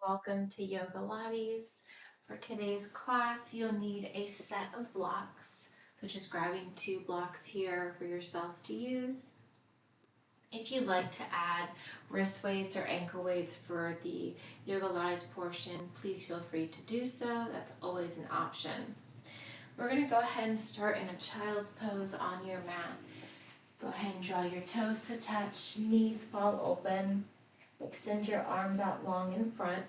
Welcome to Yogalates. For today's class, you'll need a set of blocks, so just grabbing 2 blocks here for yourself to use. If you'd like to add wrist weights or ankle weights for the Yogalates portion, please feel free to do so. That's always an option. We're going to go ahead and start in a child's pose on your mat. Go ahead and draw your toes to touch, knees fall open. Extend your arms out long in front.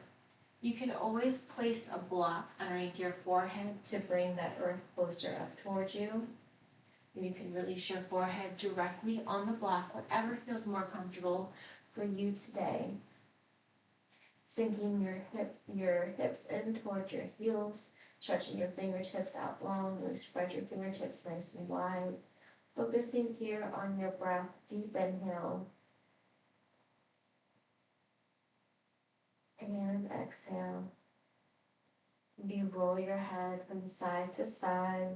You can always place a block underneath your forehead to bring that earth closer up towards you. And you can release your forehead directly on the block, whatever feels more comfortable for you today. Sinking your hips in towards your heels, stretching your fingertips out long, really spread your fingertips nice and wide. Focusing here on your breath, deep inhale. And exhale. You roll your head from side to side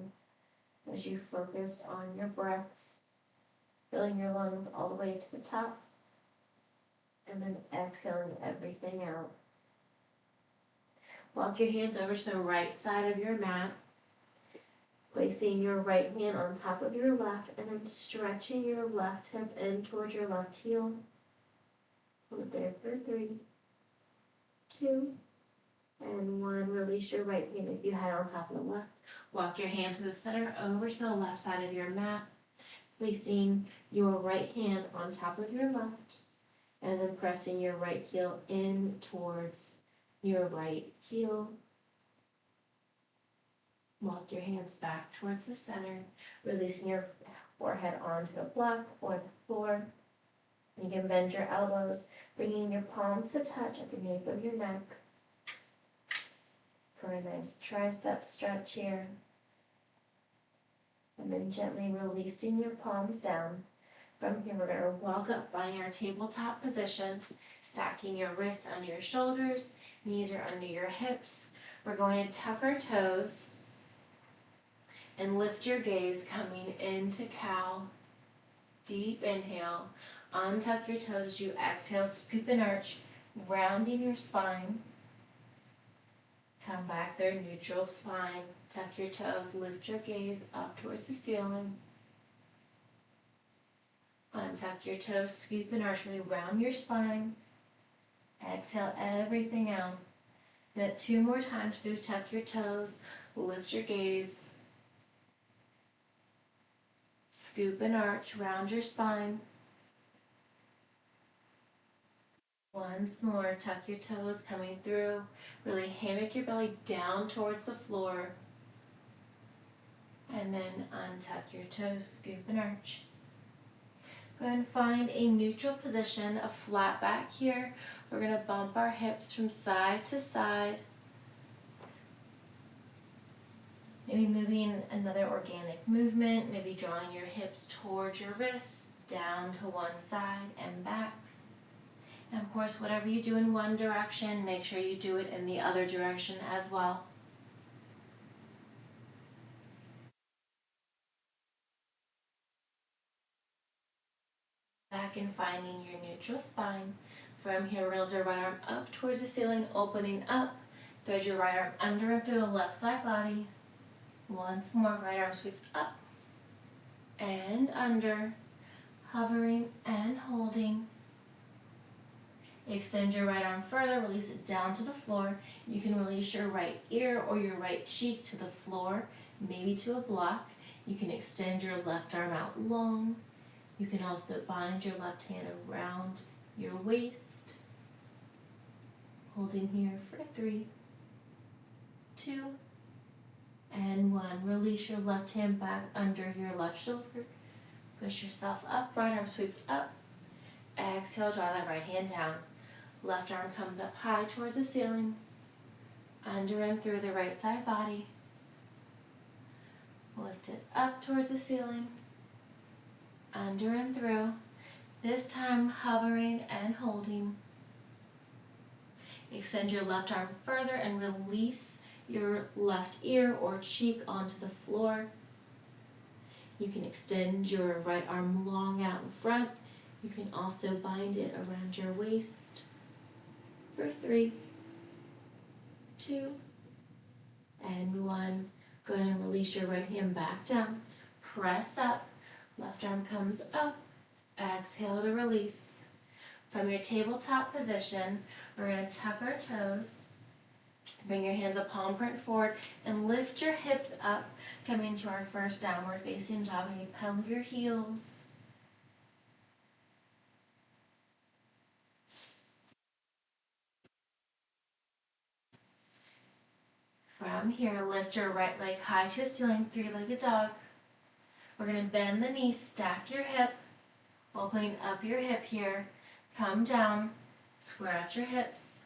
as you focus on your breaths, filling your lungs all the way to the top, and then exhaling everything out. Walk your hands over to the right side of your mat, placing your right hand on top of your left, and then stretching your left hip in towards your left heel. Hold there for 3, 2, and 1. Release your right hand if you had on top of the left. Walk your hand to the center over to the left side of your mat, placing your right hand on top of your left, and then pressing your right heel in towards your right heel. Walk your hands back towards the center, releasing your forehead onto the block or the floor. You can bend your elbows, bringing your palms to touch at the nape of your neck for a nice tricep stretch here. And then gently releasing your palms down. From here, we're going to walk up, finding our tabletop position, stacking your wrists under your shoulders, knees are under your hips. We're going to tuck our toes and lift your gaze, coming into cow. Deep inhale. Untuck your toes as you exhale, scoop and arch, rounding your spine. Come back there, neutral spine. Tuck your toes, lift your gaze up towards the ceiling. Untuck your toes, scoop and arch, really round your spine. Exhale everything out. Then 2 more times through, tuck your toes, lift your gaze. Scoop and arch, round your spine. Once more, tuck your toes coming through. Really hammock your belly down towards the floor. And then untuck your toes, scoop and arch. Go ahead and find a neutral position, a flat back here. We're going to bump our hips from side to side. Maybe moving another organic movement, maybe drawing your hips towards your wrists, down to one side and back. And of course, whatever you do in one direction, make sure you do it in the other direction as well. Back and finding your neutral spine. From here, we're going to lift your right arm up towards the ceiling, opening up. Thread your right arm under and through the left side body. Once more, right arm sweeps up and under, hovering and holding. Extend your right arm further, release it down to the floor. You can release your right ear or your right cheek to the floor, maybe to a block. You can extend your left arm out long. You can also bind your left hand around your waist. Holding here for 3, 2, and 1. Release your left hand back under your left shoulder. Push yourself up, right arm sweeps up. Exhale, draw that right hand down. Left arm comes up high towards the ceiling, under and through the right side body. Lift it up towards the ceiling, under and through. This time hovering and holding. Extend your left arm further and release your left ear or cheek onto the floor. You can extend your right arm long out in front. You can also bind it around your waist. For 3, 2, and 1. Go ahead and release your right hand back down. Press up. Left arm comes up. Exhale to release. From your tabletop position, we're going to tuck our toes. Bring your hands up, palm print forward, and lift your hips up, coming to our first downward facing dog. And you pedal your heels. From here, lift your right leg high to the ceiling, three-legged dog. We're going to bend the knees, stack your hip, opening up your hip here. Come down, square out your hips.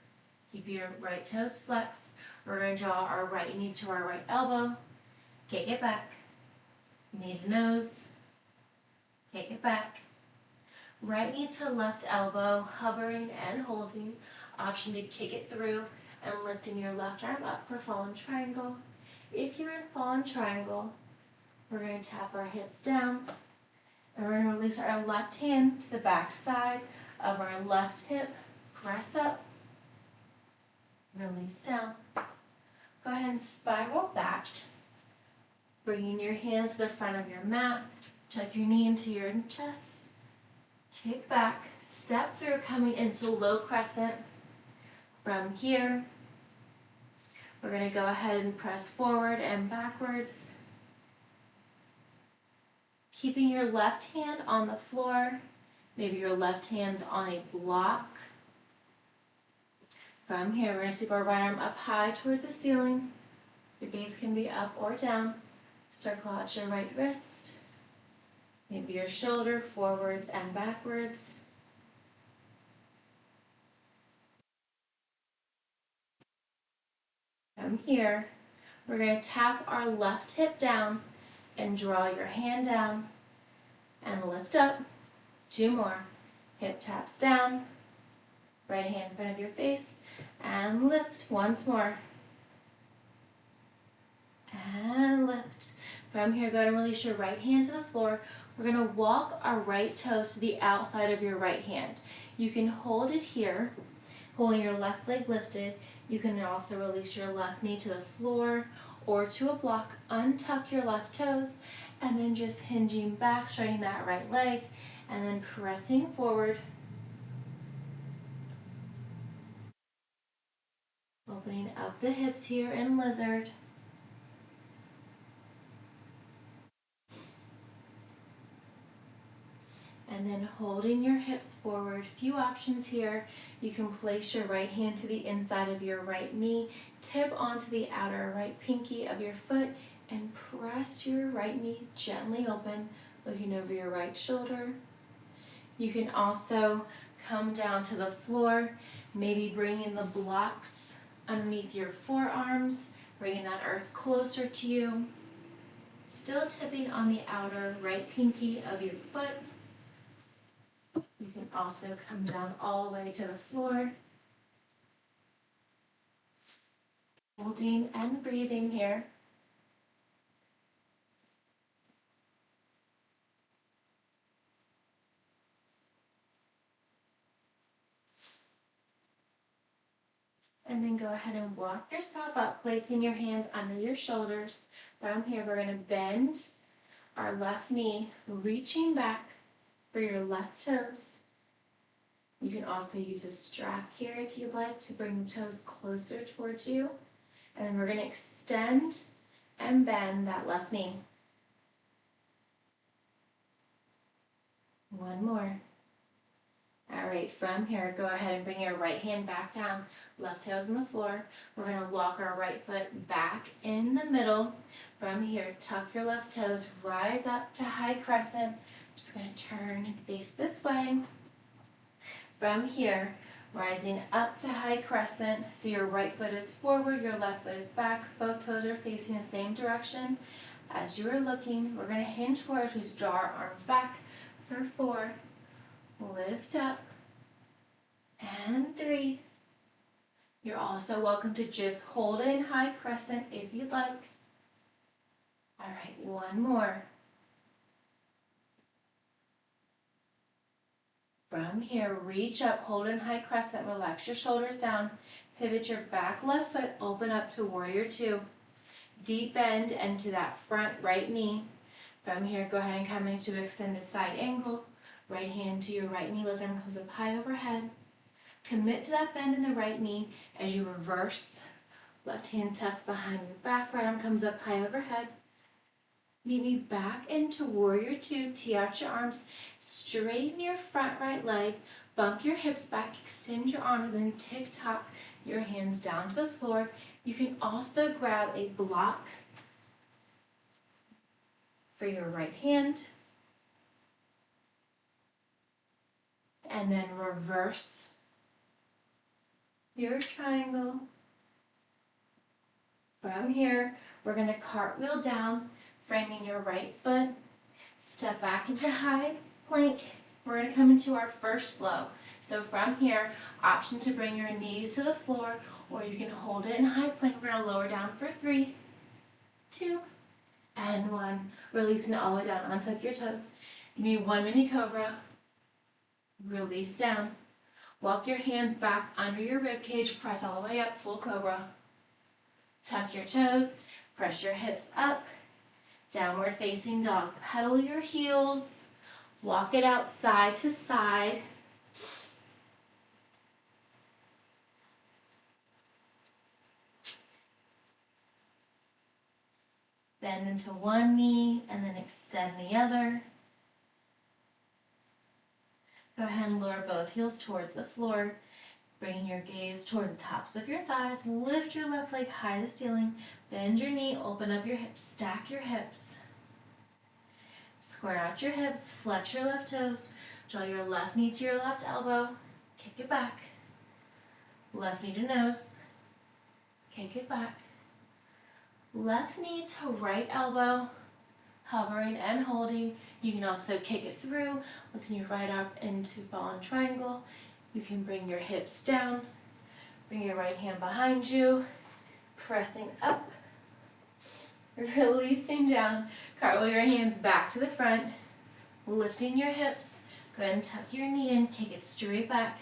Keep your right toes flexed. We're going to draw our right knee to our right elbow. Kick it back. Knee to nose. Kick it back. Right knee to left elbow, hovering and holding. Option to kick it through and lifting your left arm up for fallen triangle. If you're in fallen triangle, we're going to tap our hips down. And we're going to release our left hand to the back side of our left hip. Press up. Release down. Go ahead and spiral back. Bringing your hands to the front of your mat. Tuck your knee into your chest. Kick back. Step through, coming into low crescent. From here, we're going to go ahead and press forward and backwards. Keeping your left hand on the floor. Maybe your left hand's on a block. From here, we're going to sweep our right arm up high towards the ceiling. Your gaze can be up or down. Circle out your right wrist. Maybe your shoulder forwards and backwards. From here, we're going to tap our left hip down and draw your hand down and lift up. 2 more. Hip taps down. Right hand in front of your face and lift once more. And lift. From here, go ahead and release your right hand to the floor. We're going to walk our right toes to the outside of your right hand. You can hold it here, holding your left leg lifted. You can also release your left knee to the floor or to a block. Untuck your left toes and then just hinging back, straightening that right leg, and then pressing forward. Opening up the hips here in lizard. And then holding your hips forward. Few options here. You can place your right hand to the inside of your right knee, tip onto the outer right pinky of your foot, and press your right knee gently open, looking over your right shoulder. You can also come down to the floor, maybe bringing the blocks underneath your forearms, bringing that earth closer to you. Still tipping on the outer right pinky of your foot. You can also come down all the way to the floor. Holding and breathing here. And then go ahead and walk yourself up, placing your hands under your shoulders. From here, we're going to bend our left knee, reaching back for your left toes. You can also use a strap here if you'd like to bring the toes closer towards you. And then we're going to extend and bend that left knee. 1 more. All right, from here, go ahead and bring your right hand back down, left toes on the floor. We're going to walk our right foot back in the middle. From here, tuck your left toes, rise up to high crescent. Just going to turn and face this way. From here, rising up to high crescent, so your right foot is forward, your left foot is back. Both toes are facing the same direction. As you are looking, we're going to hinge forward, we just draw our arms back for 4. Lift up, and 3. You're also welcome to just hold in high crescent if you'd like. All right, 1 more. From here, reach up, hold in high crescent, relax your shoulders down, pivot your back left foot, open up to warrior two. Deep bend into that front right knee. From here, go ahead and come into extended side angle. Right hand to your right knee, left arm comes up high overhead. Commit to that bend in the right knee as you reverse. Left hand tucks behind your back, right arm comes up high overhead. Meet me back into warrior two. Tee out your arms, straighten your front right leg, bump your hips back, extend your arm, and then tick-tock your hands down to the floor. You can also grab a block for your right hand, and then reverse your triangle. From here, we're going to cartwheel down, framing your right foot, step back into high plank. We're going to come into our first flow. So from here, option to bring your knees to the floor, or you can hold it in high plank. We're going to lower down for 3, 2, and 1. Releasing it all the way down. Untuck your toes. Give me 1 mini cobra. Release down. Walk your hands back under your rib cage. Press all the way up. Full cobra. Tuck your toes. Press your hips up. Downward facing dog. Pedal your heels. Walk it out side to side. Bend into one knee and then extend the other. Go ahead and lower both heels towards the floor. Bring your gaze towards the tops of your thighs. Lift your left leg high to the ceiling. Bend your knee, open up your hips, stack your hips. Square out your hips, flex your left toes. Draw your left knee to your left elbow. Kick it back. Left knee to nose. Kick it back. Left knee to right elbow. Hovering and holding. You can also kick it through, lifting your right arm into fallen triangle. You can bring your hips down, bring your right hand behind you, pressing up, releasing down. Cartwheel your hands back to the front, lifting your hips. Go ahead and tuck your knee in, kick it straight back.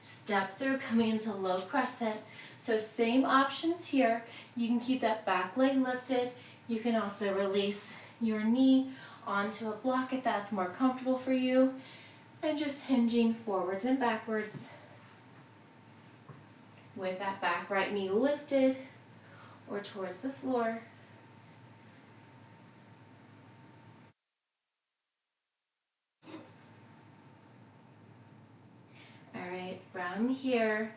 Step through, coming into low crescent. So same options here. You can keep that back leg lifted. You can also release your knee onto a block if that's more comfortable for you, and just hinging forwards and backwards with that back right knee lifted or towards the floor. All right, from here,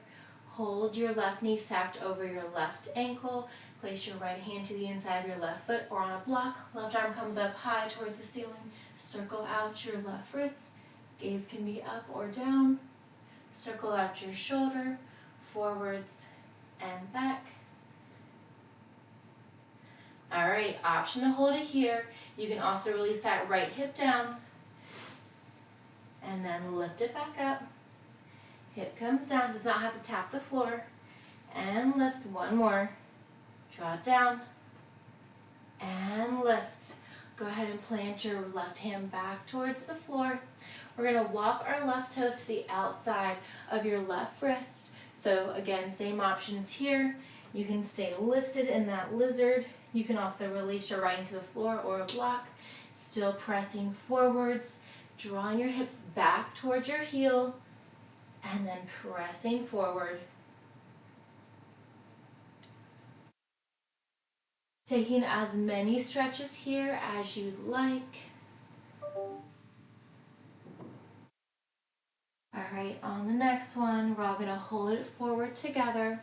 hold your left knee stacked over your left ankle. Place your right hand to the inside of your left foot or on a block. Left arm comes up high towards the ceiling. Circle out your left wrist. Gaze can be up or down. Circle out your shoulder, forwards and back. All right, option to hold it here. You can also release that right hip down and then lift it back up. Hip comes down, does not have to tap the floor. And lift, one more. Draw it down and lift. Go ahead and plant your left hand back towards the floor. We're going to walk our left toes to the outside of your left wrist. So again, same options here. You can stay lifted in that lizard. You can also release your right into the floor or a block. Still pressing forwards, drawing your hips back towards your heel, and then pressing forward. Taking as many stretches here as you'd like. All right, on the next one, we're all gonna hold it forward together.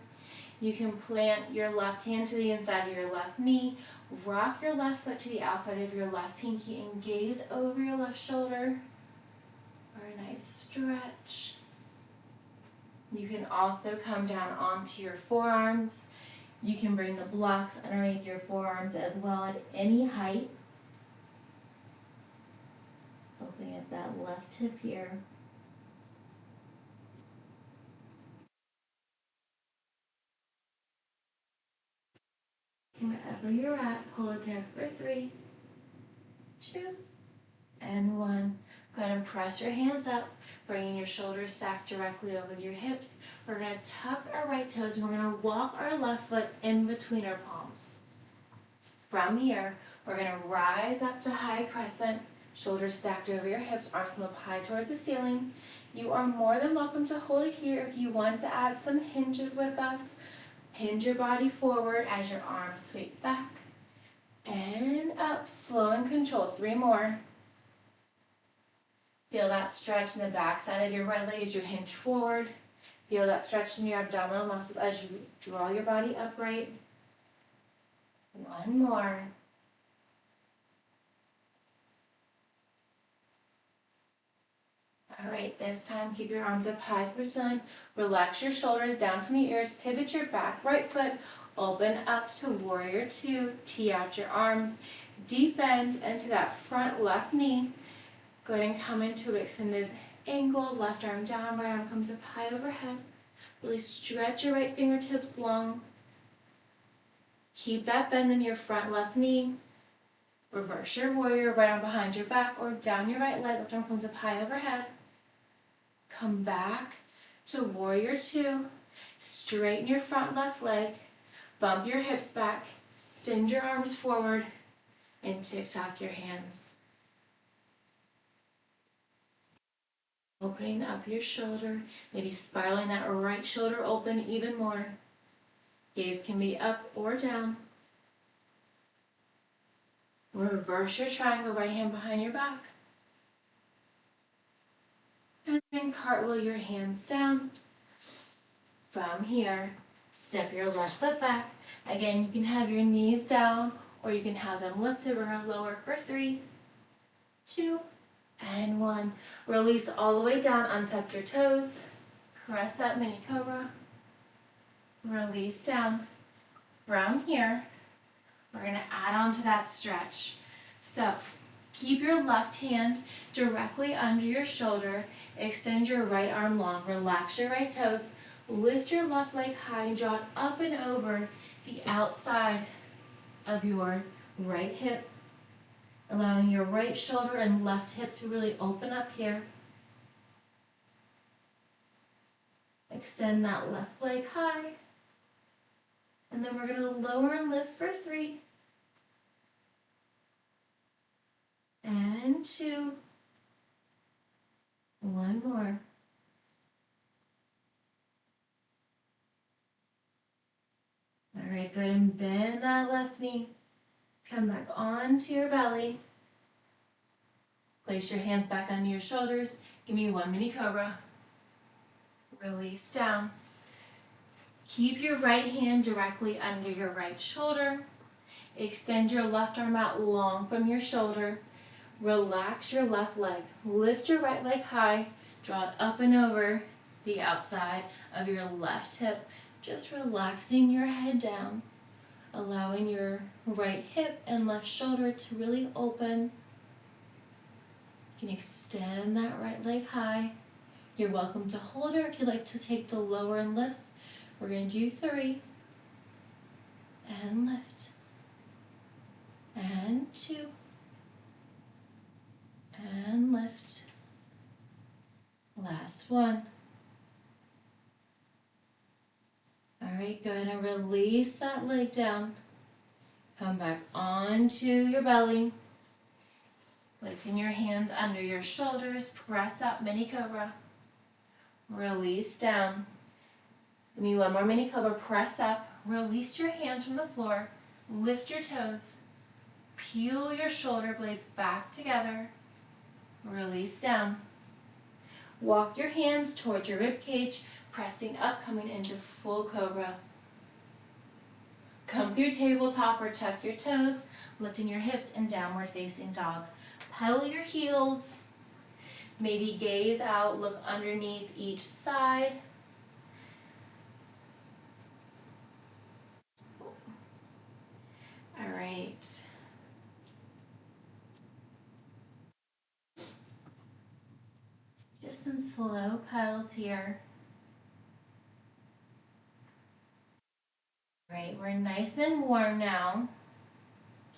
You can plant your left hand to the inside of your left knee, rock your left foot to the outside of your left pinky, and gaze over your left shoulder for a nice stretch. You can also come down onto your forearms. You can bring the blocks underneath your forearms as well at any height. Opening up that left hip here. Wherever you're at, hold it there for 3, 2, and 1. Go ahead and press your hands up, bringing your shoulders stacked directly over your hips. We're going to tuck our right toes and we're going to walk our left foot in between our palms. From here, we're going to rise up to high crescent, shoulders stacked over your hips, arms come up high towards the ceiling. You are more than welcome to hold it here if you want to add some hinges with us. Hinge your body forward as your arms sweep back and up, slow and controlled. 3 more. Feel that stretch in the back side of your right leg as you hinge forward. Feel that stretch in your abdominal muscles as you draw your body upright. 1 more. All right, this time keep your arms up high towards the ceiling. Relax your shoulders down from your ears. Pivot your back right foot. Open up to warrior 2. Tee out your arms. Deep bend into that front left knee. Go ahead and come into an extended angle. Left arm down, right arm comes up high overhead. Really stretch your right fingertips long. Keep that bend in your front left knee. Reverse your warrior, right arm behind your back or down your right leg. Left arm comes up high overhead. Come back to warrior 2. Straighten your front left leg. Bump your hips back. Extend your arms forward and tick-tock your hands. Opening up your shoulder, maybe spiraling that right shoulder open even more. Gaze can be up or down. Reverse your triangle, right hand behind your back. And then cartwheel your hands down. From here, step your left foot back. Again, you can have your knees down or you can have them lifted. We're going to lower for 3, 2, and 1. Release all the way down, untuck your toes. Press up, mini cobra. Release down. From here, we're going to add on to that stretch. So keep your left hand directly under your shoulder. Extend your right arm long. Relax your right toes. Lift your left leg high and draw it up and over the outside of your right hip, allowing your right shoulder and left hip to really open up here. Extend that left leg high. And then we're going to lower and lift for 3. And 2. 1 more. All right, go ahead and bend that left knee. Come back onto your belly. Place your hands back under your shoulders. Give me 1 mini cobra. Release down. Keep your right hand directly under your right shoulder. Extend your left arm out long from your shoulder. Relax your left leg. Lift your right leg high. Draw it up and over the outside of your left hip. Just relaxing your head down. Allowing your right hip and left shoulder to really open. You can extend that right leg high. You're welcome to hold her if you'd like to take the lower and lifts. We're going to do 3. And lift. And 2. And lift. Last 1. All right, go ahead and release that leg down. Come back onto your belly. Placing your hands under your shoulders, press up, mini cobra. Release down. Give me 1 more mini cobra, press up. Release your hands from the floor. Lift your toes. Peel your shoulder blades back together. Release down. Walk your hands towards your rib cage, pressing up, coming into full cobra. Come through tabletop or tuck your toes, lifting your hips and downward facing dog. Pedal your heels. Maybe gaze out, look underneath each side. All right. Just some slow pedals here. All right, we're nice and warm now.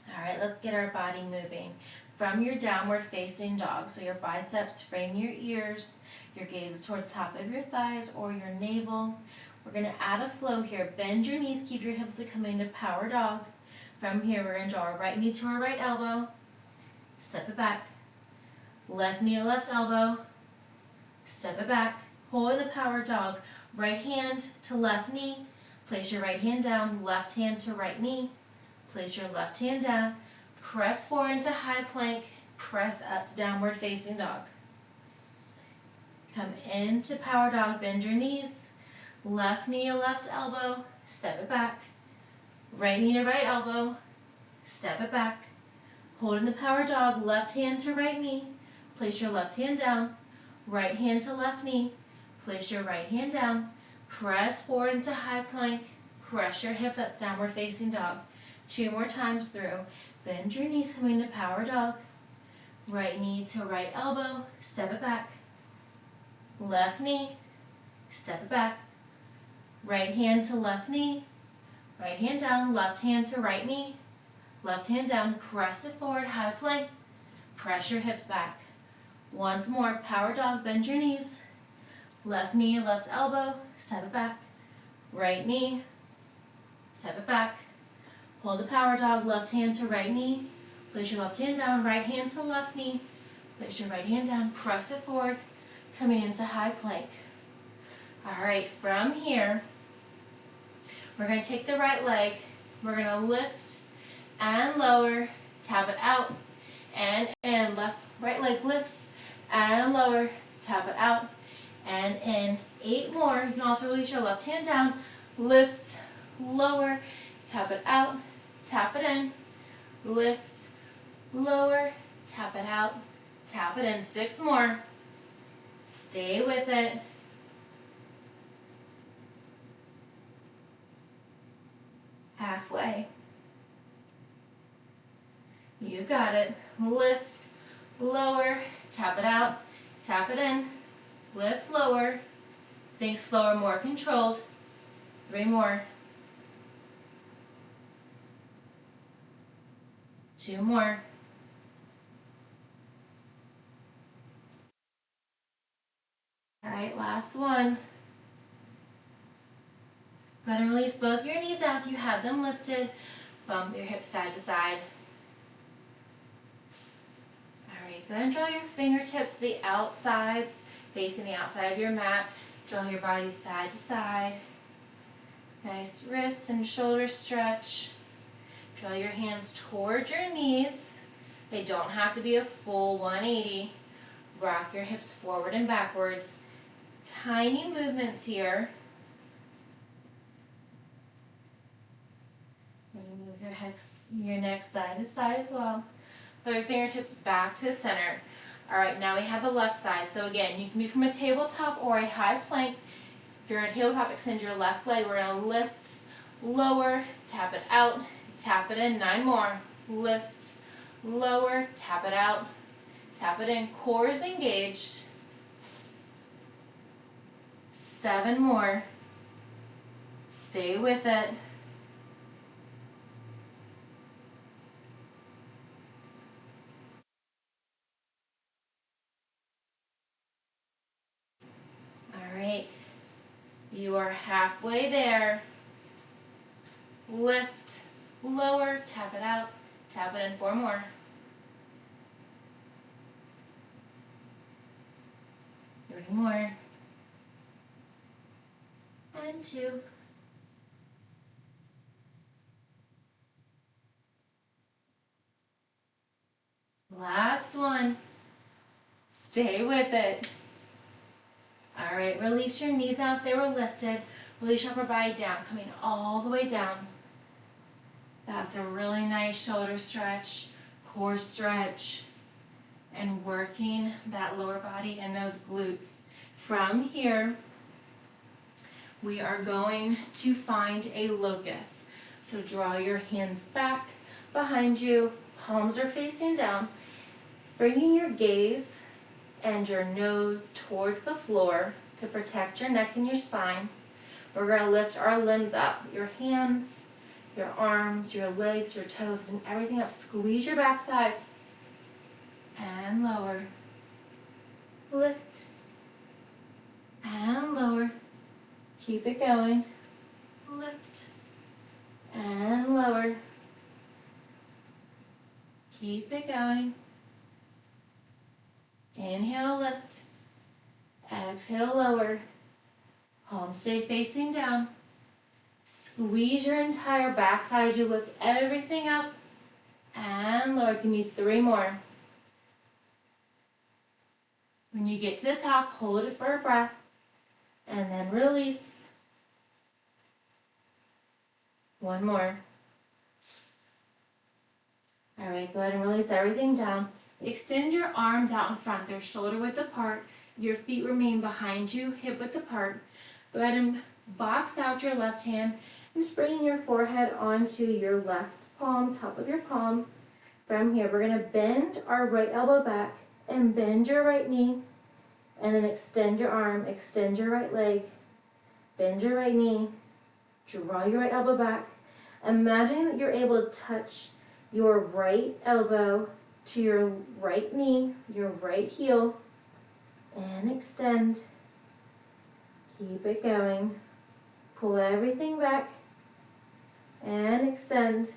All right, let's get our body moving. from your downward facing dog. So your biceps frame your ears, your gaze is toward the top of your thighs or your navel. We're going to add a flow here. Bend your knees, keep your hips to come into power dog. From here, we're going to draw our right knee to our right elbow. Step it back. Left knee to left elbow. Step it back. Hold the power dog. Right hand to left knee. Place your right hand down. Left hand to right knee. Place your left hand down. Press forward into high plank. Press up to downward facing dog. Come into power dog. Bend your knees. Left knee to left elbow. Step it back. Right knee to right elbow. Step it back. Hold in the power dog. Left hand to right knee. Place your left hand down. Right hand to left knee. Place your right hand down. Press forward into high plank. Press your hips up, downward facing dog. 2 more times through. Bend your knees, coming to power dog. Right knee to right elbow. Step it back. Left knee. Step it back. Right hand to left knee. Right hand down. Left hand to right knee. Left hand down. Press it forward, high plank. Press your hips back. Once more, power dog, bend your knees. Left knee, left elbow, step it back. Right knee, step it back. Hold the power dog, left hand to right knee. Place your left hand down, right hand to left knee. Place your right hand down, press it forward, coming into high plank. All right, from here, we're going to take the right leg. We're going to lift and lower, tap it out, and in. Right leg lifts and lower, tap it out, and in. 8 more. You can also release your left hand down, lift, lower, tap it out, tap it in, lift, lower, tap it out, tap it in. 6 more. Stay with it. Halfway. You got it. Lift, lower, tap it out, tap it in, lift, lower. Think slower, more controlled. 3 more. 2 more. All right, last one. Go ahead and release both your knees out if you have them lifted. Bump your hips side to side. All right, go ahead and draw your fingertips to the outsides, facing the outside of your mat. Draw your body side to side. Nice wrist and shoulder stretch. Draw your hands towards your knees. They don't have to be a full 180. Rock your hips forward and backwards. Tiny movements here. And you move your neck side to side as well. Pull your fingertips back to the center. All right, now we have the left side. So again, you can be from a tabletop or a high plank. If you're in a tabletop, extend your left leg. We're going to lift, lower, tap it out, tap it in. 9 more. Lift, lower, tap it out, tap it in. Core is engaged. 7 more. Stay with it. All right. You are halfway there. Lift, lower, tap it out, tap it in. 4 more. 3 more. And 2. Last one. Stay with it. All right, release your knees out. They were lifted. Release your upper body down, coming all the way down. That's a really nice shoulder stretch, core stretch, and working that lower body and those glutes. From here, we are going to find a locust. So draw your hands back behind you, palms are facing down, bringing your gaze and your nose towards the floor to protect your neck and your spine. We're going to lift our limbs up, your hands, your arms, your legs, your toes, and everything up. Squeeze your backside. and lower. Lift and lower. Keep it going. Lift and lower. Keep it going. Inhale, lift. Exhale, lower. Palms stay facing down. Squeeze your entire back thigh as you lift everything up. And lower. Give me 3 more. When you get to the top, hold it for a breath. And then release. 1 more. All right, go ahead and release everything down. Extend your arms out in front. They're shoulder width apart. Your feet remain behind you, hip width apart. Go ahead and box out your left hand and just bring your forehead onto your left palm, top of your palm. From here, we're going to bend our right elbow back and bend your right knee. And then extend your arm, extend your right leg, bend your right knee, draw your right elbow back. Imagine that you're able to touch your right elbow to your right knee, your right heel, and extend. Keep it going. Pull everything back and extend.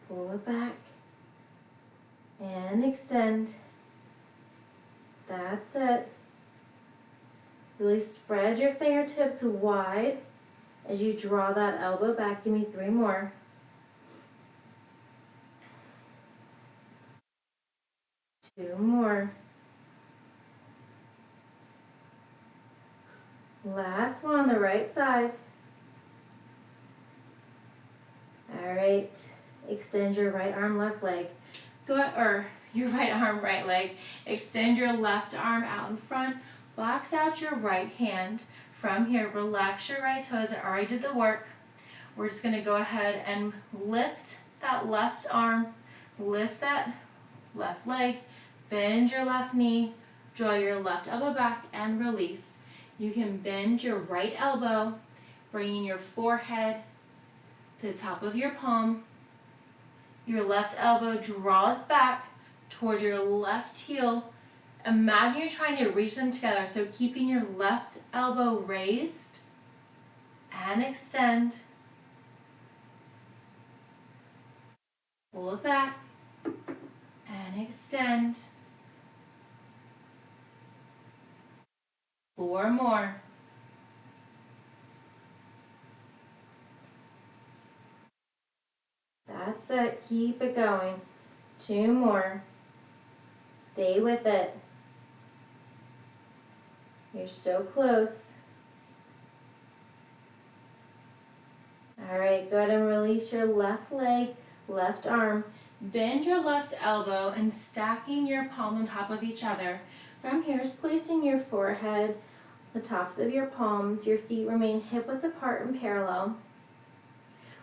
Pull it back and extend. That's it. Really spread your fingertips wide as you draw that elbow back. Give me 3 more. Two more. Last one on the right side. All right. Extend your right arm, left leg. Your right arm, right leg. Extend your left arm out in front. Box out your right hand. From here, relax your right toes. I already did the work. We're just going to go ahead and lift that left arm. Lift that left leg. Bend your left knee. Draw your left elbow back and release. You can bend your right elbow, bringing your forehead to the top of your palm. Your left elbow draws back towards your left heel. Imagine you're trying to reach them together, so keeping your left elbow raised and extend. Pull it back and extend. 4 more. That's it. Keep it going. 2 more. Stay with it. You're so close. All right, go ahead and release your left leg, left arm. Bend your left elbow and stacking your palms on top of each other. From here is placing your forehead, the tops of your palms. Your feet remain hip width apart and parallel.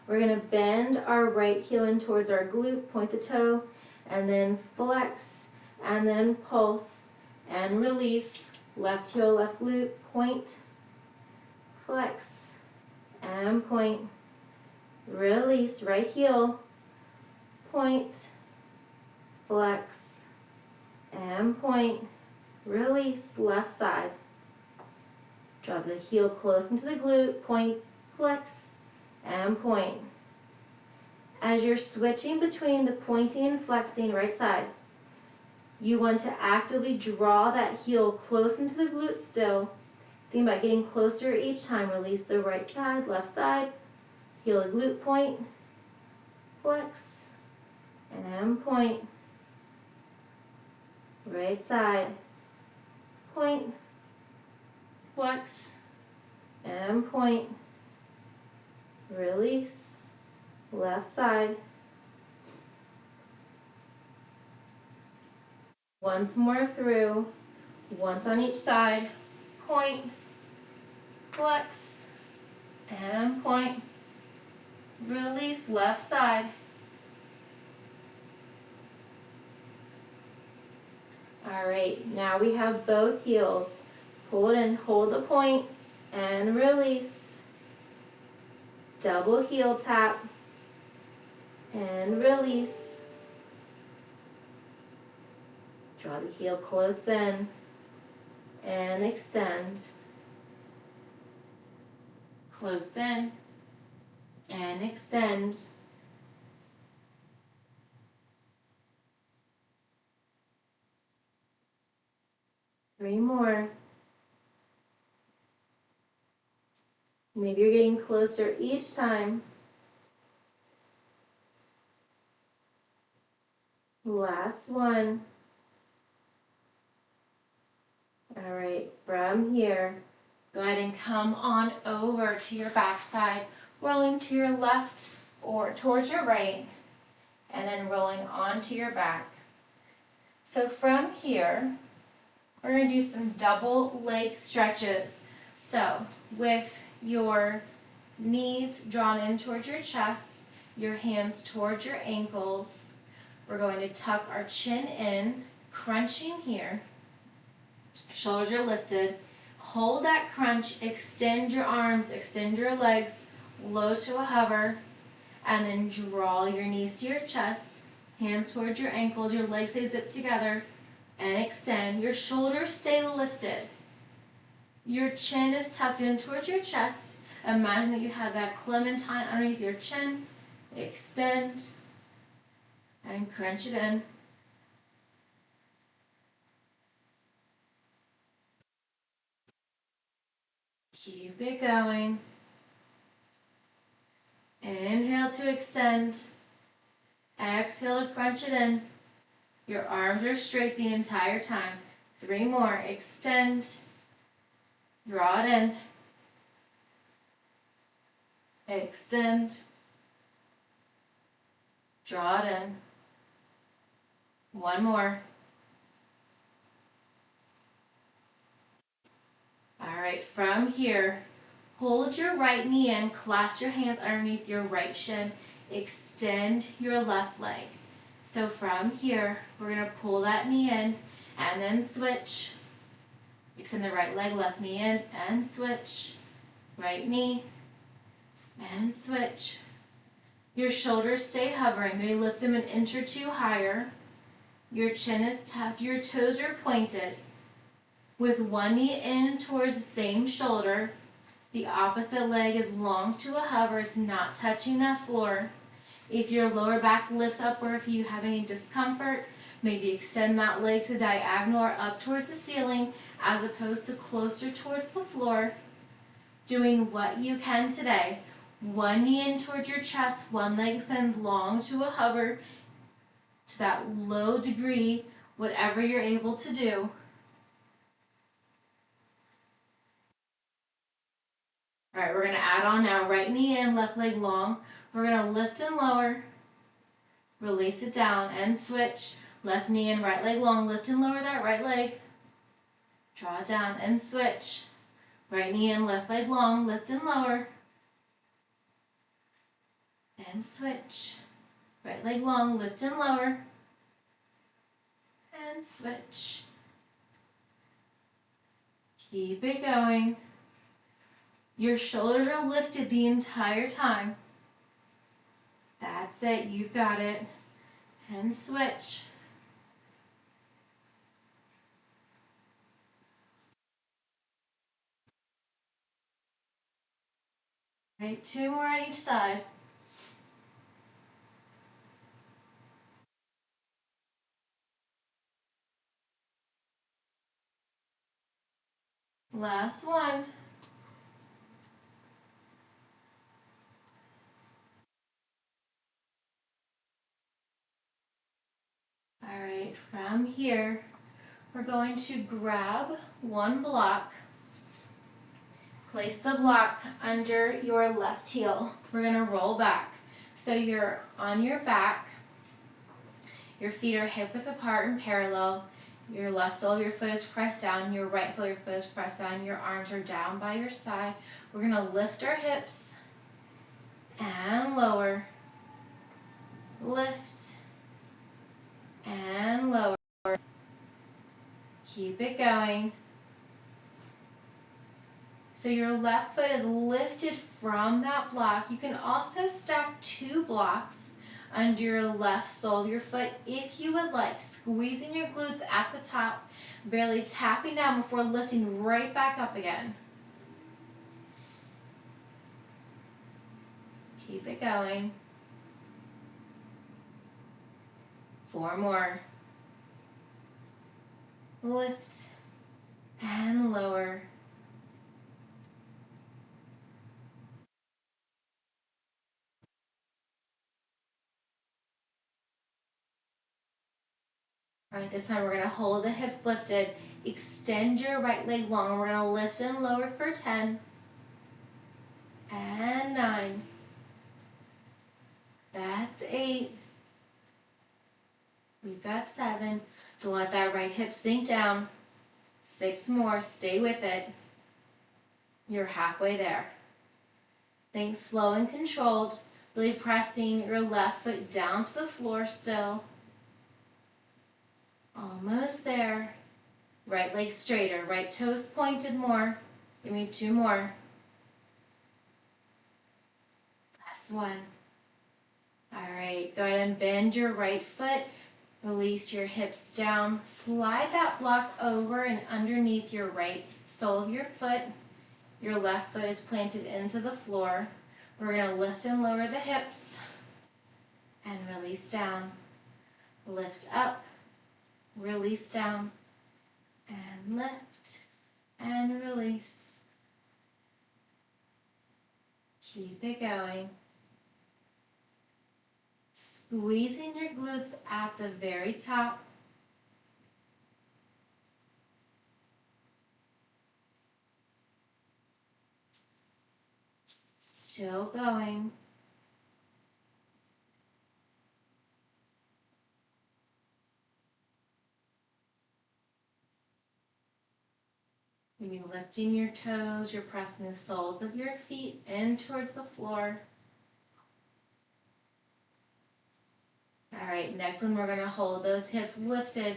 We're going to bend our right heel in towards our glute, point the toe, and then flex, and then pulse, and release. Left heel, left glute, point, flex, and point. Release, right heel, point, flex, and point. Release, left side. Draw the heel close into the glute, point, flex, and point. As you're switching between the pointing and flexing right side, you want to actively draw that heel close into the glute still. Think about getting closer each time. Release the right side, left side, heel to glute, point, flex, and point. Right side, point, flex, and point. Release, left side. Once more through, once on each side, point, flex, and point. Release, left side. All right, now we have both heels. Pull it in, hold the point, and release. Double heel tap, and release. Draw the heel close in and extend. Close in and extend. Three more. Maybe you're getting closer each time. Last one. All right, from here, go ahead and come on over to your backside, rolling to your left or towards your right, and then rolling onto your back. So from here, we're going to do some double leg stretches. So with your knees drawn in towards your chest, your hands towards your ankles, we're going to tuck our chin in, crunching here. Shoulders are lifted. Hold that crunch, extend your arms, extend your legs, low to a hover, and then draw your knees to your chest, hands towards your ankles, your legs stay zipped together, and extend. Your shoulders stay lifted. Your chin is tucked in towards your chest. Imagine that you have that clementine underneath your chin. Extend and crunch it in. Keep it going. Inhale to extend. Exhale to crunch it in. Your arms are straight the entire time. Three more. Extend. Draw it in. Extend. Draw it in. One more. All right, from here, hold your right knee in, clasp your hands underneath your right shin, extend your left leg. So from here, we're going to pull that knee in and then switch. Extend the right leg, left knee in and switch. Right knee and switch. Your shoulders stay hovering. Maybe lift them an inch or two higher. Your chin is tucked, your toes are pointed. With one knee in towards the same shoulder, the opposite leg is long to a hover. It's not touching that floor. If your lower back lifts up or if you have any discomfort, maybe extend that leg to diagonal or up towards the ceiling as opposed to closer towards the floor. Doing what you can today. One knee in towards your chest, one leg extends long to a hover to that low degree, whatever you're able to do. All right, we're going to add on now. Right knee in, left leg long. We're going to lift and lower. Release it down and switch. Left knee in, right leg long. Lift and lower that right leg. Draw it down and switch. Right knee in, left leg long. Lift and lower. And switch. Right leg long. Lift and lower. And switch. Keep it going. Your shoulders are lifted the entire time. That's it, you've got it. And switch. Right, two more on each side. Last one. All right, from here, we're going to grab one block, place the block under your left heel. We're going to roll back. So you're on your back, your feet are hip width apart and parallel, your left sole of your foot is pressed down, your right sole of your foot is pressed down, your arms are down by your side. We're going to lift our hips and lower, lift and lower. Keep it going. So your left foot is lifted from that block. You can also stack two blocks under your left sole of your foot if you would like. Squeezing your glutes at the top, barely tapping down before lifting right back up again. Keep it going. 4 more. Lift and lower. All right, this time we're going to hold the hips lifted. Extend your right leg long. We're going to lift and lower for 10. And 9. That's 8. We've got 7. Don't let that right hip sink down. 6 more. Stay with it. You're halfway there. Think slow and controlled. Really pressing your left foot down to the floor still. Almost there. Right leg straighter. Right toes pointed more. Give me 2 more. Last one. All right. Go ahead and bend your right foot. Release your hips down. Slide that block over and underneath your right sole of your foot. Your left foot is planted into the floor. We're going to lift and lower the hips and release down. Lift up, release down, and lift and release. Keep it going. Squeezing your glutes at the very top. Still going. Maybe lifting your toes, you're pressing the soles of your feet in towards the floor. All right, next one we're going to hold those hips lifted.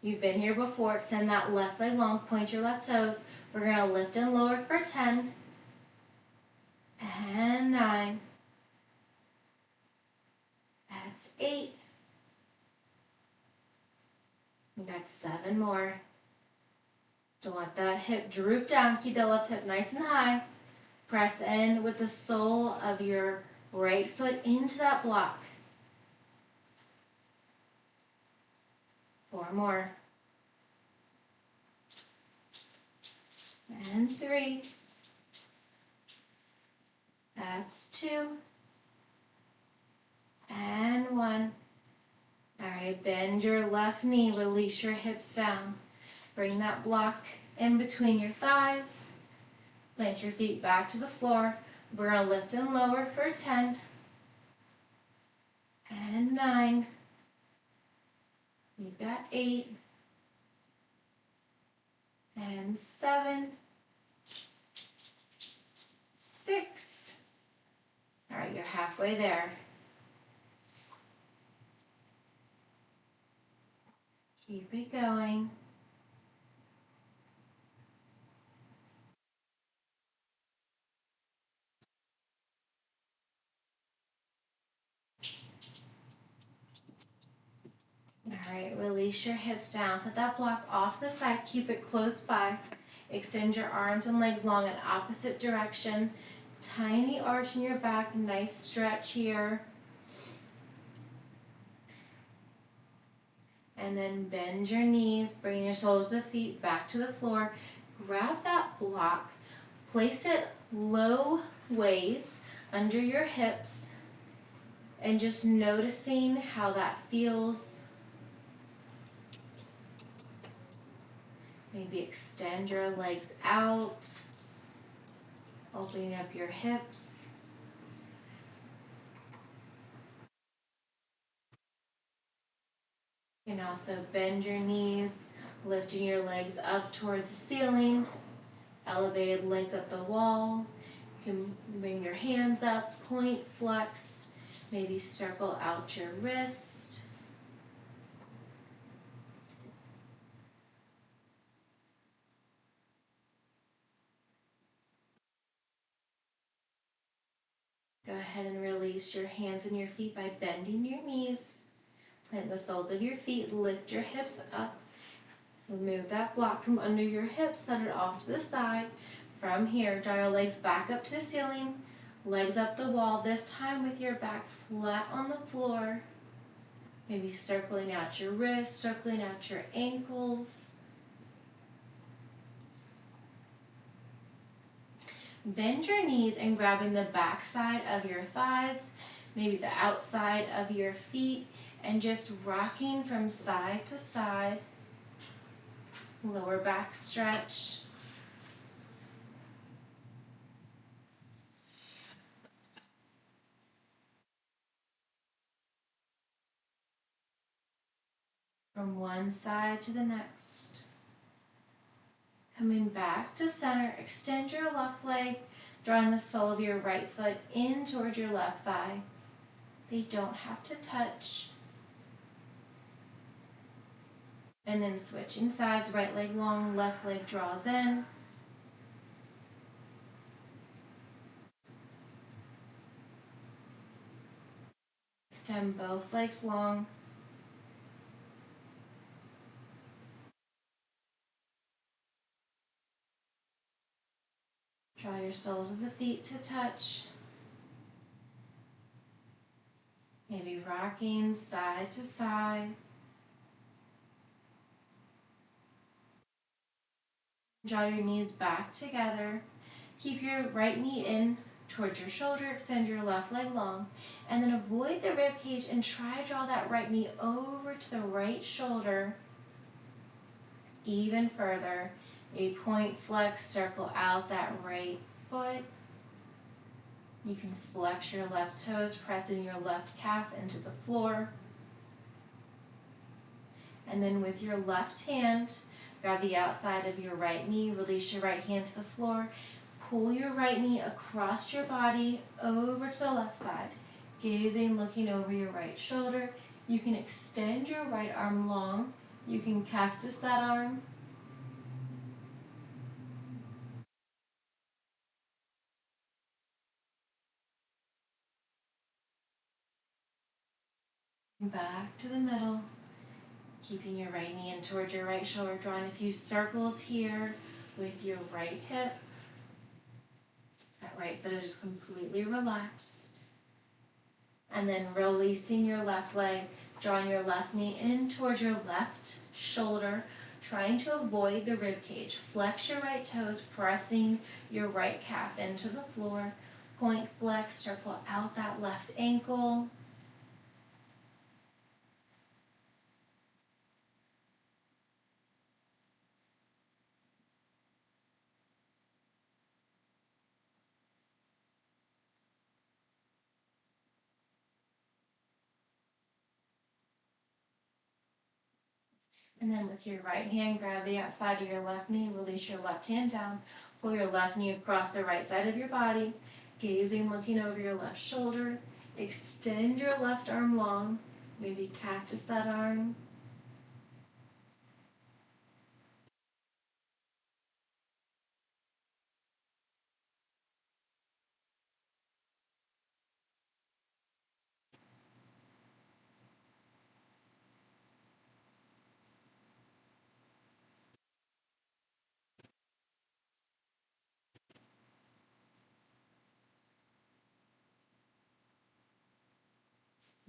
You've been here before. Extend that left leg long, point your left toes. We're going to lift and lower for 10. And 9. That's 8. We got 7 more. Don't let that hip droop down. Keep that left hip nice and high. Press in with the sole of your right foot into that block. 4 more. And 3. That's 2. And 1. All right, bend your left knee. Release your hips down. Bring that block in between your thighs. Plant your feet back to the floor. We're going to lift and lower for 10. And 9. You've got 8. And 7. 6. All right, you're halfway there. Keep it going. All right, release your hips down. Put that block off the side. Keep it close by. Extend your arms and legs long in opposite direction. Tiny arch in your back. Nice stretch here. And then bend your knees. Bring your soles of the feet back to the floor. Grab that block. Place it low ways under your hips. And just noticing how that feels. Maybe extend your legs out, opening up your hips. You can also bend your knees, lifting your legs up towards the ceiling, elevated legs up the wall. You can bring your hands up, point, flex, maybe circle out your wrist. Go ahead and release your hands and your feet by bending your knees. Plant the soles of your feet, lift your hips up. Remove that block from under your hips, set it off to the side. From here, draw your legs back up to the ceiling, legs up the wall, this time with your back flat on the floor. Maybe circling out your wrists, circling out your ankles. Bend your knees and grabbing the back side of your thighs, maybe the outside of your feet, and just rocking from side to side. Lower back stretch. From one side to the next. Coming back to center, extend your left leg, drawing the sole of your right foot in toward your left thigh. They don't have to touch. And then switching sides, right leg long, left leg draws in. Extend both legs long. Draw your soles of the feet to touch. Maybe rocking side to side. Draw your knees back together. Keep your right knee in towards your shoulder, extend your left leg long, and then avoid the rib cage and try to draw that right knee over to the right shoulder even further. Maybe point, flex, circle out that right foot. You can flex your left toes, pressing your left calf into the floor. And then with your left hand, grab the outside of your right knee, release your right hand to the floor, pull your right knee across your body over to the left side, gazing, looking over your right shoulder. You can extend your right arm long. You can cactus that arm. Back to the middle, keeping your right knee in towards your right shoulder, drawing a few circles here with your right hip. That right foot is just completely relaxed. And then releasing your left leg, drawing your left knee in towards your left shoulder, trying to avoid the rib cage. Flex your right toes, pressing your right calf into the floor. Point, flex, circle out that left ankle. And then with your right hand, grab the outside of your left knee, release your left hand down, pull your left knee across the right side of your body, gazing, looking over your left shoulder. Extend your left arm long, maybe cactus that arm.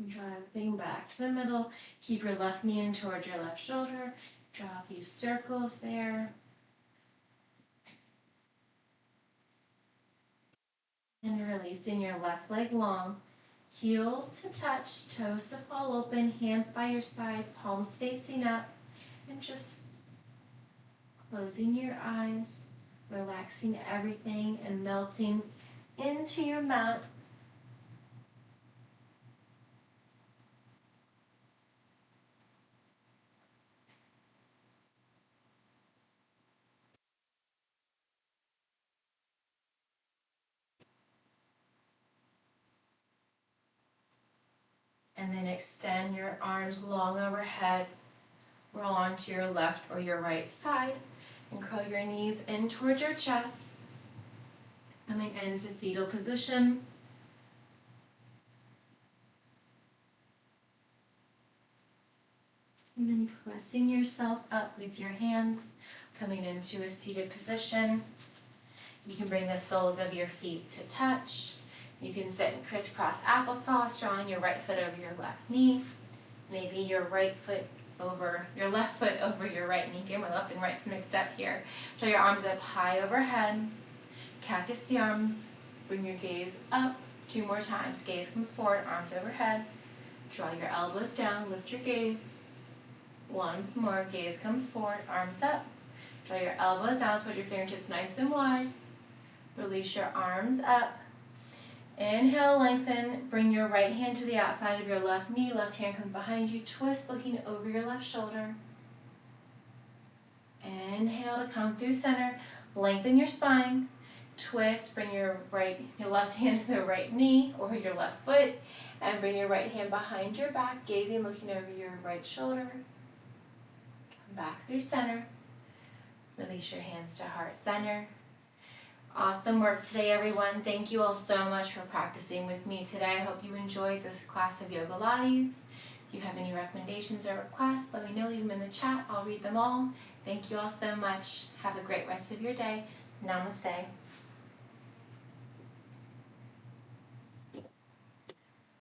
Draw everything back to the middle. Keep your left knee in towards your left shoulder. Draw a few circles there. And releasing your left leg long. Heels to touch, toes to fall open, hands by your side, palms facing up. And just closing your eyes, relaxing everything and melting into your mat. And then extend your arms long overhead. Roll onto your left or your right side and curl your knees in towards your chest. Coming into fetal position. And then pressing yourself up with your hands, coming into a seated position. You can bring the soles of your feet to touch. You can sit in crisscross applesauce, drawing your right foot over your left knee. Maybe your left foot over your right knee. Get my left and right's mixed up here. Draw your arms up high overhead. Cactus the arms. Bring your gaze up. 2 more times. Gaze comes forward, arms overhead. Draw your elbows down, lift your gaze. Once more, gaze comes forward, arms up. Draw your elbows down, spread your fingertips nice and wide. Release your arms up. Inhale, lengthen. Bring your right hand to the outside of your left knee. Left hand comes behind you. Twist, looking over your left shoulder. Inhale to come through center. Lengthen your spine. Twist, bring your left hand to the right knee or your left foot. And bring your right hand behind your back, gazing, looking over your right shoulder. Come back through center. Release your hands to heart center. Awesome work today, everyone. Thank you all so much for practicing with me today. I hope you enjoyed this class of Yogalates. If you have any recommendations or requests, let me know. Leave them in the chat. I'll read them all. Thank you all so much. Have a great rest of your day. Namaste.